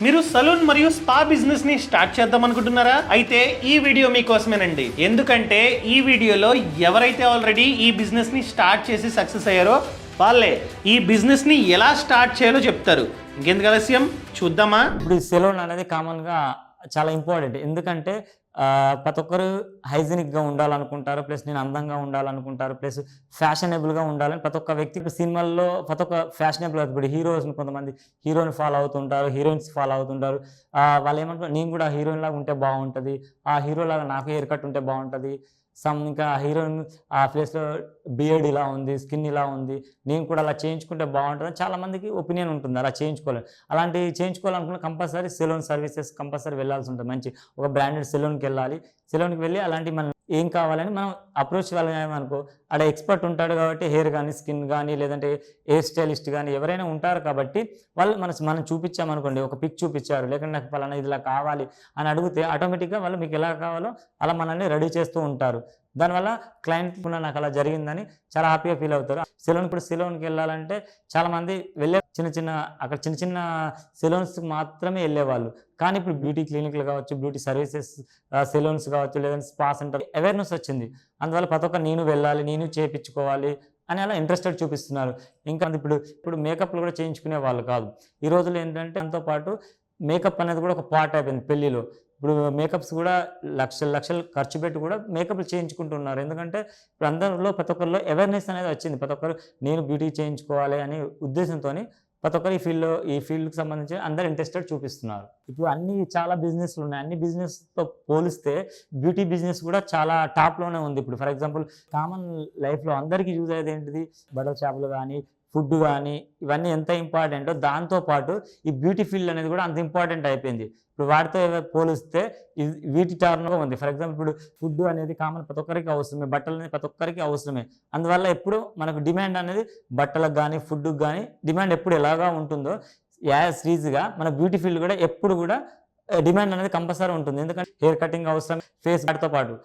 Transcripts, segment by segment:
మీరు సలూన్ మరియు spa business ని స్టార్ట్ చేద్దాం అనుకుంటున్నారా? అయితే ఈ వీడియో మీకోసమేనండి. ఎందుకంటే ఈ వీడియోలో ఎవరైతే ఆల్రెడీ ఈ బిజినెస్ ని స్టార్ట్ చేసి సక్సెస్ అయ్యారో వాళ్ళే ఈ బిజినెస్ ని ఎలా స్టార్ట్ చేయాలో చెప్తారు. ఇంకెందుకు ఆలస్యం, చూద్దామా? ఇప్పుడు ఈ సెలూన్ అనేది కామన్గా చాలా ఇంపార్టెంట్. ఎందుకంటే ప్రతి ఒక్కరు హైజీనిక్గా ఉండాలనుకుంటారు, ప్లస్ నేను అందంగా ఉండాలనుకుంటారు, ప్లస్ ఫ్యాషనబుల్గా ఉండాలని ప్రతి ఒక్క వ్యక్తి ఇప్పుడు సినిమాల్లో ప్రతి ఒక్క ఫ్యాషనబుల్ ఇప్పుడు హీరోస్ని కొంతమంది హీరోని ఫాలో అవుతుంటారు, హీరోయిన్స్ ఫాలో అవుతుంటారు. వాళ్ళు ఏమంటారు, నేను కూడా హీరోయిన్ లాగా ఉంటే బాగుంటుంది, ఆ హీరో లాగా నాకు హెయిర్ కట్ ఉంటే బాగుంటుంది, ఇంకా హీరోయిన్ ఆ ఫేస్లో బియర్డ్ ఇలా ఉంది, స్కిన్ ఇలా ఉంది, నేను కూడా అలా చేయించుకుంటే బాగుంటుంది చాలామందికి ఒపీనియన్ ఉంటుంది. అలా చేయించుకోవాలి, అలాంటి చేయించుకోవాలనుకున్న కంపల్సరీ సెలూన్ సర్వీసెస్ కంపల్సరీ వెళ్ళాల్సి ఉంటుంది. మంచి ఒక బ్రాండెడ్ సెలూన్కి వెళ్ళాలి. సెలూన్కి వెళ్ళి అలాంటి మనం ఏం కావాలని మనం అప్రోచ్ వెళ్ళామనుకో, అక్కడ ఎక్స్పర్ట్ ఉంటాడు కాబట్టి హెయిర్ కానీ స్కిన్ కానీ లేదంటే హెయిర్ స్టైలిస్ట్ కానీ ఎవరైనా ఉంటారు కాబట్టి వాళ్ళు మనం చూపించామనుకోండి, ఒక పిక్ చూపించారు, లేకుంటే నాకు పలానా ఇది ఇలా కావాలి అని అడిగితే ఆటోమేటిక్గా వాళ్ళు మీకు ఎలా కావాలో అలా మనల్ని రెడీ చేస్తూ ఉంటారు. దానివల్ల క్లయింట్ కూడా నాకు అలా జరిగిందని చాలా హ్యాపీగా ఫీల్ అవుతారు. సెలూన్కి వెళ్ళాలంటే చాలామంది వెళ్ళే చిన్న చిన్న సెలూన్స్కి మాత్రమే వెళ్ళేవాళ్ళు. కానీ ఇప్పుడు బ్యూటీ క్లినిక్లు కావచ్చు, బ్యూటీ సర్వీసెస్ సెలూన్స్ కావచ్చు, లేదంటే స్పా సెంటర్ అవేర్నెస్ వచ్చింది. అందువల్ల ప్రతి ఒక్క నేను వెళ్ళాలి, నేను చేయించుకోవాలి అని అలా ఇంట్రెస్టెడ్ చూపిస్తున్నారు. ఇంకా ఇప్పుడు మేకప్లు కూడా చేయించుకునే వాళ్ళు కాదు. ఈ రోజుల్లో ఏంటంటే దాంతోపాటు మేకప్ అనేది కూడా ఒక పార్ట్ అయిపోయింది పెళ్ళిలో. ఇప్పుడు మేకప్స్ కూడా లక్షలు ఖర్చు పెట్టి కూడా మేకప్లు చేయించుకుంటున్నారు. ఎందుకంటే ఇప్పుడు అందరిలో ప్రతి ఒక్కరిలో అవేర్నెస్ అనేది వచ్చింది. ప్రతి ఒక్కరు నేను బ్యూటీ చేయించుకోవాలి అనే ఉద్దేశంతో ప్రతి ఒక్కరు ఈ ఫీల్డ్కి సంబంధించి అందరు ఇంట్రెస్టెడ్ చూపిస్తున్నారు. ఇప్పుడు చాలా బిజినెస్లు ఉన్నాయి. అన్ని బిజినెస్తో పోలిస్తే బ్యూటీ బిజినెస్ కూడా చాలా టాప్లోనే ఉంది. ఇప్పుడు ఫర్ ఎగ్జాంపుల్ కామన్ లైఫ్లో అందరికీ యూజ్ అయ్యేది ఏంటిది, బట్టల షాపులు కానీ ఫుడ్ కానీ ఇవన్నీ ఎంత ఇంపార్టెంటో దాంతోపాటు ఈ బ్యూటీ ఫీల్డ్ అనేది కూడా అంత ఇంపార్టెంట్ అయిపోయింది. ఇప్పుడు వాటితో పోలిస్తే వీటి టర్న్గా ఉంది. ఫర్ ఎగ్జాంపుల్ ఇప్పుడు ఫుడ్ అనేది కామన్ ప్రతి ఒక్కరికి అవసరమే, బట్టలు అనేది ప్రతి ఒక్కరికి అవసరమే. అందువల్ల ఎప్పుడు మనకు డిమాండ్ అనేది బట్టలకు కానీ ఫుడ్కి కానీ డిమాండ్ ఎప్పుడు ఎలాగా ఉంటుందో యాజ్ రీజ్గా మన బ్యూటీ ఫీల్డ్ కూడా ఎప్పుడు కూడా డిమాండ్ అనేది కంపల్సరీ ఉంటుంది. ఎందుకంటే హెయిర్ కటింగ్ అవసరం, ఫేస్ వాటితో పాటు.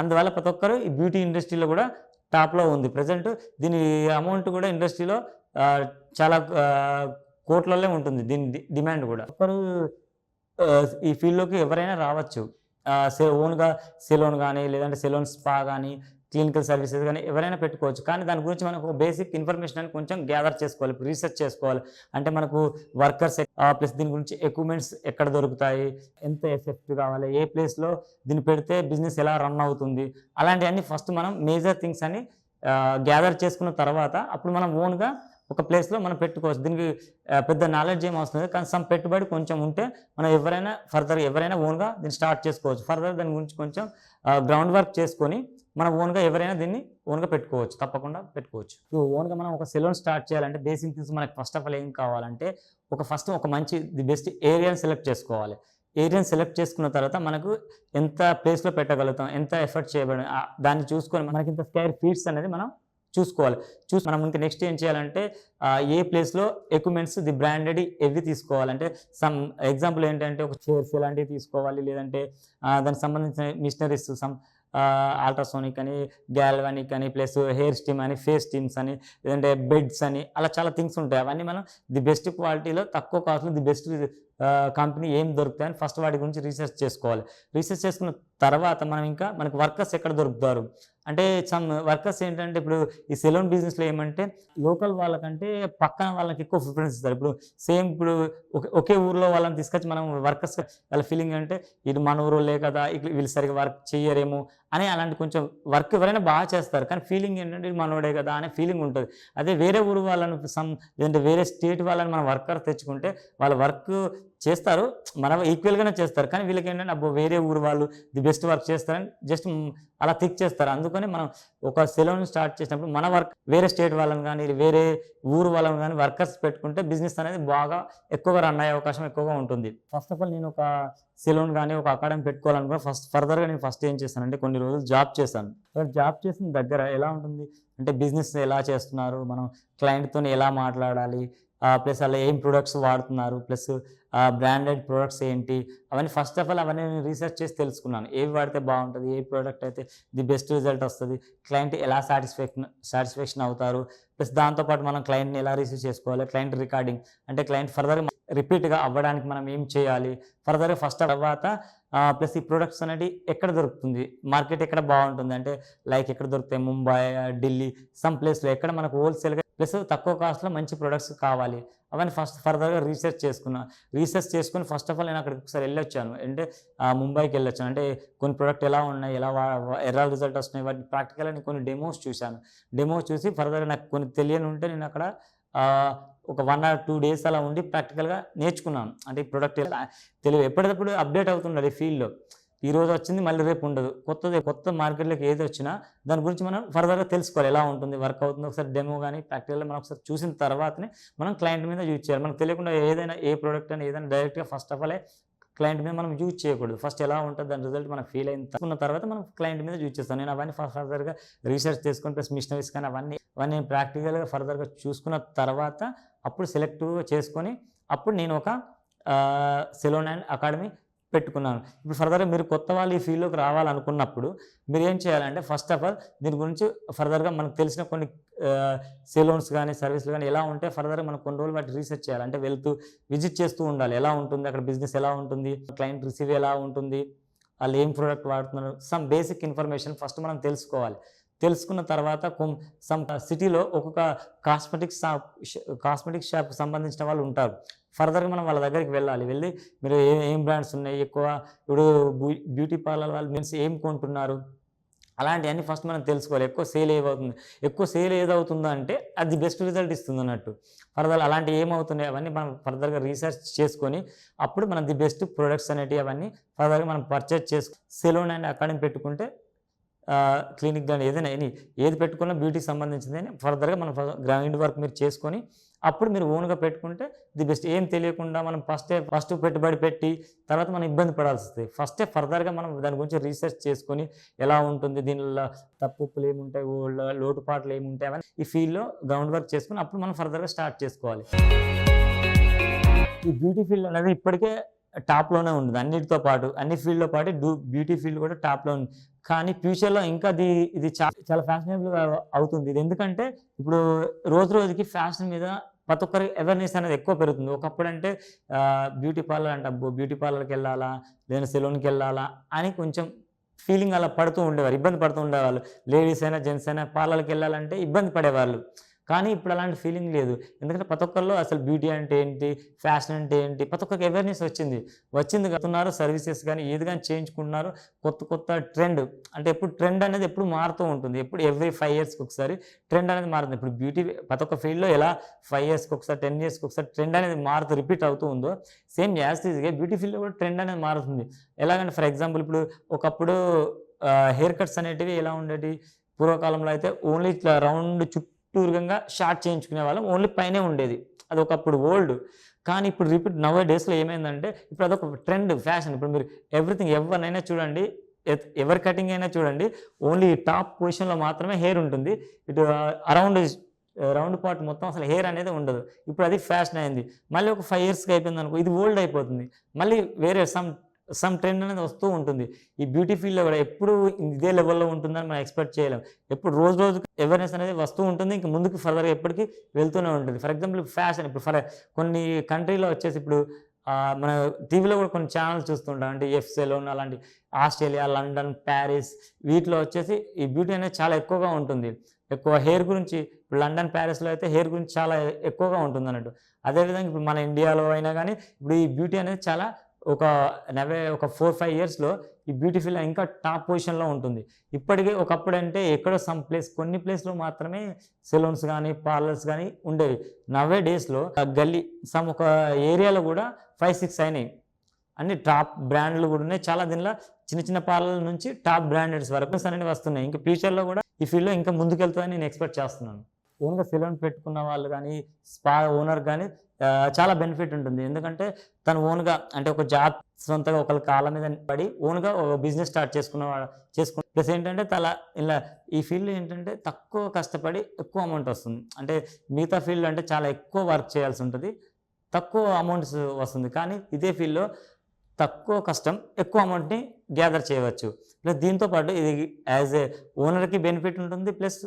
అందువల్ల ప్రతి ఒక్కరు ఈ బ్యూటీ ఇండస్ట్రీలో కూడా టాప్లో ఉంది. ప్రజెంట్ దీని అమౌంట్ కూడా ఇండస్ట్రీలో చాలా కోట్లల్లో ఉంటుంది దీని డిమాండ్ కూడా. ఒకరు ఈ ఫీల్డ్లోకి ఎవరైనా రావచ్చు. ఓన్గా సెలూన్ కానీ లేదంటే సెలూన్ స్పా కానీ క్లినికల్ సర్వీసెస్ కానీ ఎవరైనా పెట్టుకోవచ్చు. కానీ దాని గురించి మనకు బేసిక్ ఇన్ఫర్మేషన్ అని కొంచెం గ్యాదర్ చేసుకోవాలి, రీసెర్చ్ చేసుకోవాలి. అంటే మనకు వర్కర్స్ ప్లస్ దీని గురించి ఎక్విప్మెంట్స్ ఎక్కడ దొరుకుతాయి, ఎంత ఎఫెక్ట్ కావాలి, ఏ ప్లేస్లో దీన్ని పెడితే బిజినెస్ ఎలా రన్ అవుతుంది, అలాంటివన్నీ ఫస్ట్ మనం మేజర్ థింగ్స్ అని గ్యాదర్ చేసుకున్న తర్వాత అప్పుడు మనం ఓన్గా ఒక ప్లేస్లో మనం పెట్టుకోవచ్చు. దీనికి పెద్ద నాలెడ్జ్ ఏం అవసరం లేదు, కానీ సమ్ పెట్టుబడి కొంచెం ఉంటే మనం ఎవరైనా ఓన్గా దీన్ని స్టార్ట్ చేసుకోవచ్చు. ఫర్దర్ దాని గురించి కొంచెం గ్రౌండ్ వర్క్ చేసుకొని మనం ఓన్గా ఎవరైనా దీన్ని ఓన్గా పెట్టుకోవచ్చు, తప్పకుండా పెట్టుకోవచ్చు. ఓన్గా మనం ఒక సెలూన్ స్టార్ట్ చేయాలంటే బేసిక్ థింగ్స్ మనకి ఫస్ట్ ఆఫ్ ఆల్ ఏం కావాలంటే ఒక మంచి బెస్ట్ ఏరియాని సెలెక్ట్ చేసుకోవాలి. ఏరియాని సెలెక్ట్ చేసుకున్న తర్వాత మనకు ఎంత ప్లేస్లో పెట్టగలుగుతాం, ఎంత ఎఫర్ట్ చేయబడి దాన్ని చూసుకొని మనకి ఇంత స్క్వేర్ ఫీట్స్ అనేది మనం చూసుకోవాలి. మనం ఇంకా నెక్స్ట్ ఏం చేయాలంటే ఏ ప్లేస్లో ఎక్విప్మెంట్స్ బ్రాండెడ్ ఎవి తీసుకోవాలంటే సమ్ ఎగ్జాంపుల్ ఏంటంటే ఒక చైర్స్ ఇలాంటివి తీసుకోవాలి, లేదంటే దానికి సంబంధించిన మిషనరీస్ అల్ట్రాసోనిక్ అని, గ్యాల్వానిక్ అని, ప్లస్ హెయిర్ స్టీమ్ అని, ఫేస్ స్టీమ్స్ అని, లేదంటే బెడ్స్ అని, అలా చాలా థింగ్స్ ఉంటాయి. అవన్నీ మనం బెస్ట్ క్వాలిటీలో తక్కువ కాస్ట్లో బెస్ట్ కంపెనీ ఏం దొరుకుతాయని ఫస్ట్ వాటి గురించి రీసెర్చ్ చేసుకోవాలి. రీసెర్చ్ చేసుకున్న తర్వాత మనకు వర్కర్స్ ఎక్కడ దొరుకుతారు అంటే సమ్ వర్కర్స్ ఏంటంటే ఇప్పుడు ఈ సెలూన్ బిజినెస్లో ఏమంటే లోకల్ వాళ్ళకంటే పక్కన వాళ్ళకి ఎక్కువ ప్రిఫరెన్స్ ఇస్తారు. ఇప్పుడు ఒకే ఊర్లో వాళ్ళని తీసుకొచ్చి మనం వర్కర్స్ వాళ్ళ ఫీలింగ్ అంటే ఇది మన ఊరోలే కదా, వీళ్ళు సరిగా వర్క్ చేయరేమో అని అలాంటి కొంచెం వర్క్ ఎవరైనా బాగా చేస్తారు, కానీ ఫీలింగ్ ఏంటంటే ఇది మనోడే కదా అనే ఫీలింగ్ ఉంటుంది. అదే వేరే ఊరు వాళ్ళని లేదంటే వేరే స్టేట్ వాళ్ళని మనం వర్కర్ తెచ్చుకుంటే వాళ్ళ వర్క్ చేస్తారు, మనం ఈక్వల్గానే చేస్తారు, కానీ వీళ్ళకి ఏంటంటే వేరే ఊరు వాళ్ళు బెస్ట్ వర్క్ చేస్తారని జస్ట్ అలా థిక్ చేస్తారు. అందుకని మనం ఒక సెలూన్ స్టార్ట్ చేసినప్పుడు మన వర్క్ వేరే స్టేట్ వాళ్ళని కానీ వేరే ఊరు వాళ్ళని కానీ వర్కర్స్ పెట్టుకుంటే బిజినెస్ అనేది బాగా ఎక్కువగా రన్ అయ్యే అవకాశం ఎక్కువగా ఉంటుంది. ఫస్ట్ ఆఫ్ ఆల్ నేను ఒక సెలూన్ కానీ ఒక అకాడమీ పెట్టుకోవాలనుకున్నా ఫర్దర్గా నేను ఏం చేస్తానంటే కొన్ని రోజులు జాబ్ చేశాను. జాబ్ చేసిన దగ్గర ఎలా ఉంటుంది అంటే బిజినెస్ ఎలా చేస్తున్నారు, మనం క్లయింట్తో ఎలా మాట్లాడాలి, ప్లస్ అలా ఏం ప్రొడక్ట్స్ వాడుతున్నారు, ప్లస్ బ్రాండెడ్ ప్రొడక్ట్స్ ఏంటి, అవన్నీ ఫస్ట్ ఆఫ్ ఆల్ అవన్నీ నేను రీసెర్చ్ చేసి తెలుసుకున్నాను. ఏవి వాడితే బాగుంటుంది, ఏ ప్రోడక్ట్ అయితే బెస్ట్ రిజల్ట్ వస్తుంది, క్లయింట్ ఎలా సాటిస్ఫాక్షన్ అవుతారు, ప్లస్ దాంతోపాటు మనం క్లయింట్ని ఎలా రిసీవ్ చేసుకోవాలి, క్లయింట్ రికార్డింగ్ అంటే క్లయింట్ ఫర్దర్ రిపీట్గా అవ్వడానికి మనం ఏం చేయాలి, ఫర్దర్గా ఫస్ట్ తర్వాత ప్లస్ ఈ ప్రొడక్ట్స్ అనేది ఎక్కడ దొరుకుతుంది, మార్కెట్ ఎక్కడ బాగుంటుంది అంటే లైక్ ఎక్కడ దొరుకుతాయి, ముంబై, ఢిల్లీ, సమ్ ప్లేస్లో ఎక్కడ మనకు హోల్సేల్గా ప్లస్ తక్కువ కాస్ట్లో మంచి ప్రొడక్ట్స్ కావాలి, అవన్నీ ఫస్ట్ ఫర్దర్గా రీసెర్చ్ చేసుకుని ఫస్ట్ ఆఫ్ ఆల్ నేను అక్కడికి ఒకసారి వెళ్ళొచ్చాను. అంటే ముంబైకి వెళ్ళొచ్చాను. అంటే కొన్ని ప్రోడక్ట్ ఎలా ఉన్నాయి, ఎలా రిజల్ట్ వస్తున్నాయి, వాటి ప్రాక్టికల్గా నేను కొన్ని డెమోస్ చూశాను. డెమోస్ చూసి ఫర్దర్గా నాకు కొన్ని తెలియని ఉంటే నేను అక్కడ ఒక 1 or 2 days అలా ఉండి ప్రాక్టికల్గా నేర్చుకున్నాను. అంటే ఈ ప్రొడక్ట్ తెలివి ఎప్పటికప్పుడు అప్డేట్ అవుతుండాలి ఫీల్డ్లో. ఈ రోజు వచ్చింది మళ్ళీ రేపు ఉండదు. కొత్త మార్కెట్లోకి ఏది వచ్చినా దాని గురించి మనం ఫర్దర్గా తెలుసుకోవాలి, ఎలా ఉంటుంది, వర్క్ అవుతుంది. ఒకసారి డెమో కానీ ప్రాక్టికల్గా మనం ఒకసారి చూసిన తర్వాతనే మనం క్లయింట్ మీద యూజ్ చేయాలి. మనకు తెలియకుండా ఏదైనా ఏ ప్రోడక్ట్ అని ఏదైనా డైరెక్ట్గా ఫస్ట్ ఆఫ్ ఆల్ క్లయింట్ మీద మనం యూజ్ చేయకూడదు. ఫస్ట్ ఎలా ఉంటుంది దాని రిజల్ట్ మనకు ఫీల్ అయిన తర్వాత మనం క్లయింట్ మీద యూజ్ చేస్తాను. నేను అవన్నీ ఫర్దర్గా రీసెర్చ్ చేసుకొని ప్లస్ మిషనరీస్ కానీ అవన్నీ నేను ప్రాక్టికల్గా ఫర్దర్గా చూసుకున్న తర్వాత అప్పుడు సెలెక్టివ్గా చేసుకొని అప్పుడు నేను ఒక సెలోన్ అండ్ అకాడమీ పెట్టుకున్నాను. ఇప్పుడు ఫర్దర్గా మీరు కొత్త వాళ్ళు ఈ ఫీల్డ్లోకి రావాలనుకున్నప్పుడు మీరు ఏం చేయాలంటే ఫస్ట్ ఆఫ్ ఆల్ దీని గురించి ఫర్దర్గా మనకు తెలిసిన కొన్ని సెలూన్స్ కానీ సర్వీసులు కానీ ఎలా ఉంటే ఫర్దర్గా మనం కొన్ని రోజులు వాటి రీసెర్చ్ చేయాలి. అంటే వెళ్తూ విజిట్ చేస్తూ ఉండాలి, ఎలా ఉంటుంది అక్కడ బిజినెస్, ఎలా ఉంటుంది క్లయింట్ రిసీవ్ ఎలా ఉంటుంది, వాళ్ళు ఏం ప్రోడక్ట్ వాడుతున్నారు, సమ్ బేసిక్ ఇన్ఫర్మేషన్ ఫస్ట్ మనం తెలుసుకోవాలి. తెలుసుకున్న తర్వాత సమ్ సిటీలో ఒక్కొక్క కాస్మెటిక్ షాప్ సంబంధించిన వాళ్ళు ఉంటారు. ఫర్దర్గా మనం వాళ్ళ దగ్గరికి వెళ్ళి మీరు ఏం బ్రాండ్స్ ఉన్నాయి, ఇప్పుడు బ్యూటీ పార్లర్ వాళ్ళు మీన్స్ ఏం కొంటున్నారు, అలాంటివన్నీ ఫస్ట్ మనం తెలుసుకోవాలి. ఎక్కువ సేల్ ఏదవుతుందో అంటే అది బెస్ట్ రిజల్ట్ ఇస్తుంది అన్నట్టు. ఫర్దర్ అలాంటి ఏమవుతున్నాయి అవన్నీ మనం ఫర్దర్గా రీసెర్చ్ చేసుకొని అప్పుడు మనం ది బెస్ట్ ప్రొడక్ట్స్ అనేటివి అవన్నీ ఫర్దర్గా మనం పర్చేజ్ సెలూన్ అండ్ అకాడమీ పెట్టుకుంటే క్లినిక్ కానీ ఏదైనా ఏది పెట్టుకున్నా బ్యూటీకి సంబంధించింది అని ఫర్దర్గా మనం గ్రౌండ్ వర్క్ మీరు చేసుకొని అప్పుడు మీరు ఓన్గా పెట్టుకుంటే ది బెస్ట్. ఏం తెలియకుండా మనం ఫస్ట్ పెట్టుబడి పెట్టి తర్వాత మనం ఇబ్బంది పడాల్సి వస్తుంది. ఫర్దర్గా మనం దాని గురించి రీసెర్చ్ చేసుకొని ఎలా ఉంటుంది, దీనిలో తప్పులు ఏముంటాయి, లోటుపాట్లు ఏముంటాయి అవన్నీ ఈ ఫీల్డ్లో గ్రౌండ్ వర్క్ చేసుకుని అప్పుడు మనం ఫర్దర్గా స్టార్ట్ చేసుకోవాలి. ఈ బ్యూటీ ఫీల్డ్ అనేది ఇప్పటికే టాప్లోనే ఉంది, అన్నిటితో పాటు అన్ని ఫీల్డ్తో పాటు బ్యూటీ ఫీల్డ్ కూడా టాప్లో ఉంది. కానీ ఫ్యూచర్లో ఇంకా ఇది చాలా ఫ్యాషనబుల్గా అవుతుంది. ఇది ఎందుకంటే ఇప్పుడు రోజుకి ఫ్యాషన్ మీద ప్రతి ఒక్కరికి అవేర్నెస్ అనేది ఎక్కువ పెరుగుతుంది. ఒకప్పుడు అంటే బ్యూటీ పార్లర్ అంటే బ్యూటీ పార్లర్కి వెళ్ళాలా లేదా సెలూన్కి వెళ్ళాలా అని కొంచెం ఫీలింగ్ అలా ఇబ్బంది పడుతూ ఉండేవాళ్ళు. లేడీస్ అయినా జెంట్స్ అయినా పార్లర్కి వెళ్ళాలంటే ఇబ్బంది పడేవాళ్ళు. కానీ ఇప్పుడు అలాంటి ఫీలింగ్ లేదు. ఎందుకంటే ప్రతి ఒక్కరిలో అసలు బ్యూటీ అంటే ఏంటి, ఫ్యాషన్ అంటే ఏంటి, ప్రతి ఒక్కరికి అవేర్నెస్ వచ్చింది కడుతున్నారు. సర్వీసెస్ కానీ ఏది కానీ చేయించుకుంటున్నారు. కొత్త ట్రెండ్ అంటే ట్రెండ్ అనేది ఎప్పుడు మారుతూ ఉంటుంది. ఎవ్రీ 5 yearsకి ఒకసారి ట్రెండ్ అనేది మారుతుంది. ఇప్పుడు బ్యూటీ ప్రతి ఒక్క ఫీల్డ్లో ఎలా 5 yearsకి ఒకసారి 10 yearsకి ఒకసారి ట్రెండ్ అనేది రిపీట్ అవుతూ ఉందో సేమ్ యాస్టీజ్గా బ్యూటీ ఫీల్డ్లో కూడా ట్రెండ్ అనేది మారుతుంది. ఎలాగంటే ఫర్ ఎగ్జాంపుల్ ఇప్పుడు ఒకప్పుడు హెయిర్ కట్స్ అనేటివి ఎలా ఉండేవి, పూర్వకాలంలో అయితే ఓన్లీ ఇట్లా రౌండ్ చుట్టూరుగా షార్ట్ చేయించుకునే వాళ్ళం, ఓన్లీ పైనే ఉండేది. అది ఒకప్పుడు ఓల్డ్. కానీ ఇప్పుడు రిపీట్ నవ్ డేస్లో ఏమైందంటే ఇప్పుడు అదొక ట్రెండ్, ఫ్యాషన్. ఇప్పుడు మీరు ఎవ్రీథింగ్ ఎవరినైనా చూడండి, ఎవరి కటింగ్ అయినా చూడండి, ఓన్లీ టాప్ పొజిషన్లో మాత్రమే హెయిర్ ఉంటుంది. ఇటు రౌండ్ పార్ట్ మొత్తం అసలు హెయిర్ అనేది ఉండదు. ఇప్పుడు అది ఫ్యాషన్ అయింది. మళ్ళీ ఒక 5 yearsకి అయిపోయింది అనుకో, ఇది ఓల్డ్ అయిపోతుంది. మళ్ళీ వేరే సమ్ ట్రెండ్ అనేది వస్తూ ఉంటుంది. ఈ బ్యూటీ ఫీల్డ్లో కూడా ఎప్పుడు ఇదే లెవెల్లో ఉంటుందని మనం ఎక్స్పెక్ట్ చేయలేం. ఎప్పుడు రోజుకి అవేర్నెస్ అనేది వస్తూ ఉంటుంది. ఇంకా ముందుకు ఫర్దర్గా ఎప్పటికీ వెళ్తూనే ఉంటుంది. ఫర్ ఎగ్జాంపుల్ ఫ్యాషన్ ఇప్పుడు కొన్ని కంట్రీలో వచ్చేసి ఇప్పుడు మన టీవీలో కూడా కొన్ని ఛానల్స్ చూస్తుంటాం. అంటే ఎఫ్ సెలూన్ అలాంటి ఆస్ట్రేలియా, లండన్, ప్యారిస్ వీటిలో వచ్చేసి ఈ బ్యూటీ అనేది చాలా ఎక్కువగా ఉంటుంది. ఎక్కువ హెయిర్ గురించి ఇప్పుడు లండన్, ప్యారిస్లో అయితే హెయిర్ గురించి చాలా ఎక్కువగా ఉంటుంది అన్నట్టు. అదేవిధంగా ఇప్పుడు మన ఇండియాలో అయినా కానీ ఇప్పుడు ఈ బ్యూటీ అనేది చాలా ఒక 4-5 yearsలో ఈ బ్యూటీ ఫీల్డ్ ఇంకా టాప్ పొజిషన్లో ఉంటుంది. ఇప్పటికే ఒకప్పుడు అంటే ఎక్కడో కొన్ని ప్లేస్లో మాత్రమే సెలూన్స్ కానీ పార్లర్స్ కానీ ఉండేవి. నవ్వే డేస్లో గల్లీ ఒక ఏరియాలో కూడా 5-6 అయినాయి. అన్ని టాప్ బ్రాండ్లు కూడా ఉన్నాయి. చాలా దీనిలో చిన్న పార్లర్ నుంచి టాప్ బ్రాండెడ్స్ వరకు అనేవి వస్తున్నాయి. ఇంకా ఫ్యూచర్లో కూడా ఈ ఫీల్డ్లో ఇంకా ముందుకెళ్తుందని నేను ఎక్స్పెక్ట్ చేస్తున్నాను. ఓన్గా సెలూన్ పెట్టుకున్న వాళ్ళు కానీ స్పా ఓనర్ కానీ చాలా బెనిఫిట్ ఉంటుంది. ఎందుకంటే తను ఓన్గా అంటే ఒక జాబ్ సొంతగా ఒకరి కాళ్ళ మీద పడి ఓన్గా ఒక బిజినెస్ స్టార్ట్ చేసుకున్న ప్లస్ ఏంటంటే ఇలా ఈ ఫీల్డ్ ఏంటంటే తక్కువ కష్టపడి ఎక్కువ అమౌంట్ వస్తుంది. అంటే మిగతా ఫీల్డ్ అంటే చాలా ఎక్కువ వర్క్ చేయాల్సి ఉంటుంది, తక్కువ అమౌంట్స్ వస్తుంది. కానీ ఇదే ఫీల్డ్లో తక్కువ కష్టం ఎక్కువ అమౌంట్ని గ్యాదర్ చేయవచ్చు. ప్లస్ దీంతోపాటు ఇది యాజ్ ఏ ఓనర్కి బెనిఫిట్ ఉంటుంది, ప్లస్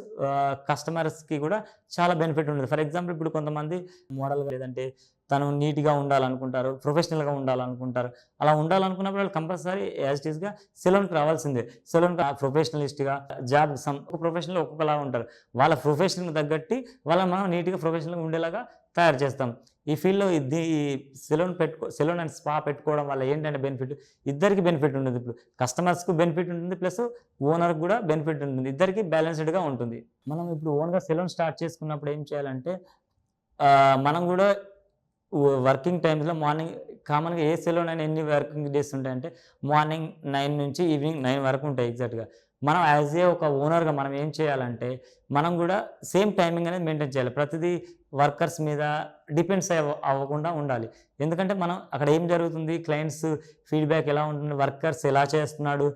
కస్టమర్స్కి కూడా చాలా బెనిఫిట్ ఉంటుంది. ఫర్ ఎగ్జాంపుల్ ఇప్పుడు కొంతమంది మోడల్గా లేదంటే తను నీట్గా ఉండాలనుకుంటారు, ప్రొఫెషనల్గా ఉండాలనుకుంటారు. అలా ఉండాలనుకున్నప్పుడు వాళ్ళు కంపల్సరీ యాజ్ ఇట్ ఈస్గా సెలూన్కి రావాల్సిందే. సెలూన్కి ప్రొఫెషనలిస్ట్గా జాబ్ ఒక ప్రొఫెషనల్ ఒక్కొక్కలా ఉంటారు. వాళ్ళ ప్రొఫెషన్కి తగ్గట్టి వాళ్ళని మనం నీట్గా ప్రొఫెషనల్గా ఉండేలాగా తయారు చేస్తాం. ఈ ఫీల్డ్లో ఈ సెలూన్ అండ్ స్పా పెట్టుకోవడం వల్ల ఏంటంటే బెనిఫిట్, ఇద్దరికి బెనిఫిట్ ఉంటుంది. ఇప్పుడు కస్టమర్స్కు బెనిఫిట్ ఉంటుంది, ప్లస్ ఓనర్కి కూడా బెనిఫిట్ ఉంటుంది. ఇద్దరికి బ్యాలెన్స్డ్గా ఉంటుంది. మనం ఇప్పుడు ఓన్గా సెలూన్ స్టార్ట్ చేసుకున్నప్పుడు ఏం చేయాలంటే మనం కూడా వర్కింగ్ టైమ్స్లో మార్నింగ్ కామన్గా ఏ సెలూన్ అయినా ఎన్ని వర్కింగ్ డేస్ ఉంటాయంటే మార్నింగ్ 9 నుంచి ఈవినింగ్ 9 వరకు ఉంటాయి ఎగ్జాక్ట్గా. మనం యాజ్ ఏ ఒక ఓనర్గా మనం ఏం చేయాలంటే మనం కూడా సేమ్ టైమింగ్ అనేది మెయింటైన్ చేయాలి. ప్రతిదీ వర్కర్స్ మీద డిపెండ్స్ అవ్వకుండా ఉండాలి. ఎందుకంటే మనం అక్కడ ఏం జరుగుతుంది, క్లయింట్స్ ఫీడ్బ్యాక్ ఎలా ఉంటుంది, వర్కర్స్ ఎలా చేస్తున్నాడు,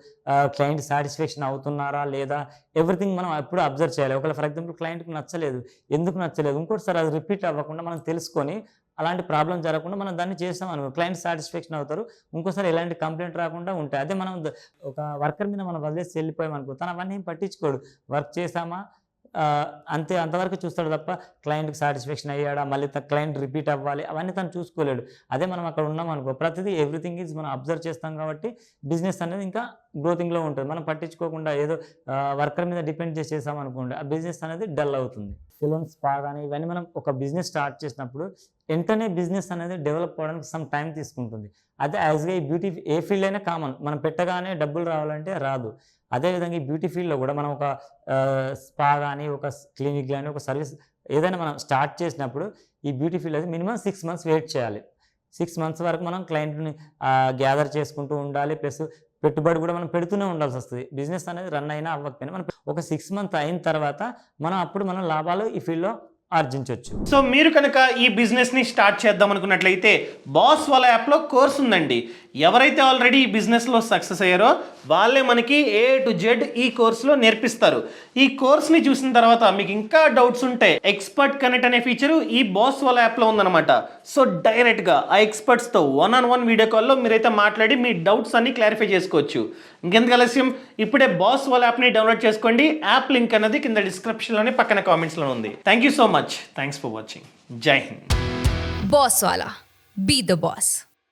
క్లయింట్ సాటిస్ఫాక్షన్ అవుతున్నారా లేదా, ఎవ్రీథింగ్ మనం ఎప్పుడు అబ్జర్వ్ చేయాలి. ఒకవేళ ఫర్ ఎగ్జాంపుల్ క్లయింట్కి నచ్చలేదు, ఎందుకు నచ్చలేదు, ఇంకోటిసారి అది రిపీట్ అవ్వకుండా మనం తెలుసుకొని అలాంటి ప్రాబ్లం జరగకుండా మనం దాన్ని చేస్తాం అనుకో, క్లయింట్ సాటిస్ఫాక్షన్ అవుతారు, ఇంకోసారి ఎలాంటి కంప్లైంట్ రాకుండా ఉంటాయి. అదే మనం ఒక వర్కర్ మీద మనం వదిలేసి వెళ్ళిపోయాం అనుకో, తను అవన్నీ ఏం పట్టించుకోడు. వర్క్ చేసామా అంతే, అంతవరకు చూస్తాడు తప్ప క్లయింట్కి సాటిస్ఫాక్షన్ అయ్యాడా, మళ్ళీ క్లయింట్ రిపీట్ అవ్వాలి, అవన్నీ తను చూసుకోలేడు. అదే మనం అక్కడ ఉన్నాం అనుకో, ప్రతిదీ ఎవ్రీథింగ్ ఈజ్ మనం అబ్జర్వ్ చేస్తాం కాబట్టి బిజినెస్ అనేది ఇంకా గ్రోతింగ్లో ఉంటుంది. మనం పట్టించుకోకుండా ఏదో వర్కర్ మీద డిపెండ్ చేసాం అనుకోండి, ఆ బిజినెస్ అనేది డల్ అవుతుంది. సెలూన్, స్పా కానీ ఇవన్నీ మనం ఒక బిజినెస్ స్టార్ట్ చేసినప్పుడు వెంటనే బిజినెస్ అనేది డెవలప్ అవ్వడానికి సమ్ టైం తీసుకుంటుంది. అదే యాజ్గా ఈ బ్యూటీ ఏ ఫీల్డ్ అయినా కామన్, మనం పెట్టగానే డబ్బులు రావాలంటే రాదు. అదేవిధంగా ఈ బ్యూటీ ఫీల్డ్లో కూడా మనం ఒక స్పా కానీ, ఒక క్లినిక్ కానీ, ఒక సర్వీస్ ఏదైనా మనం స్టార్ట్ చేసినప్పుడు ఈ బ్యూటీ ఫీల్డ్ అయితే మినిమం 6 months వెయిట్ చేయాలి. 6 months వరకు మనం క్లయింట్ని గ్యాదర్ చేసుకుంటూ ఉండాలి. ప్లస్ పెట్టుబడి కూడా మనం పెడుతూనే ఉండాల్సి వస్తుంది. బిజినెస్ అనేది రన్ అయినా అవ్వకపోయినా మనం ఒక 6 months అయిన తర్వాత మనం లాభాలు ఈ ఫీల్డ్లో ఆర్జించవచ్చు. సో మీరు కనుక ఈ బిజినెస్ని స్టార్ట్ చేద్దాం అనుకున్నట్లయితే బాస్ వాళ్ళ యాప్లో కోర్స్ ఉందండి. ఎవరైతే ఆల్రెడీ ఈ బిజినెస్లో సక్సెస్ అయ్యారో వాళ్ళే మనకి A to Z ఈ కోర్సులో నేర్పిస్తారు. ఈ కోర్స్ని చూసిన తర్వాత మీకు ఇంకా డౌట్స్ ఉంటే ఎక్స్పర్ట్ కనెక్ట్ అనే ఫీచరు ఈ బాస్ వాళ్ళ యాప్లో ఉందన్నమాట. సో డైరెక్ట్గా ఆ ఎక్స్పర్ట్స్తో 1-on-1 వీడియో కాల్లో మీరైతే మాట్లాడి మీ డౌట్స్ అన్ని క్లారిఫై చేసుకోవచ్చు. ఇంకెందుకు ఆలస్యం, ఇప్పుడే బాస్ వాళ్ళ యాప్ని డౌన్లోడ్ చేసుకోండి. యాప్ లింక్ అనేది కింద డిస్క్రిప్షన్లోనే పక్కన కామెంట్స్లో ఉంది. Thank you so much. Thanks for watching. జై Hind. Boss Wala. Be the boss.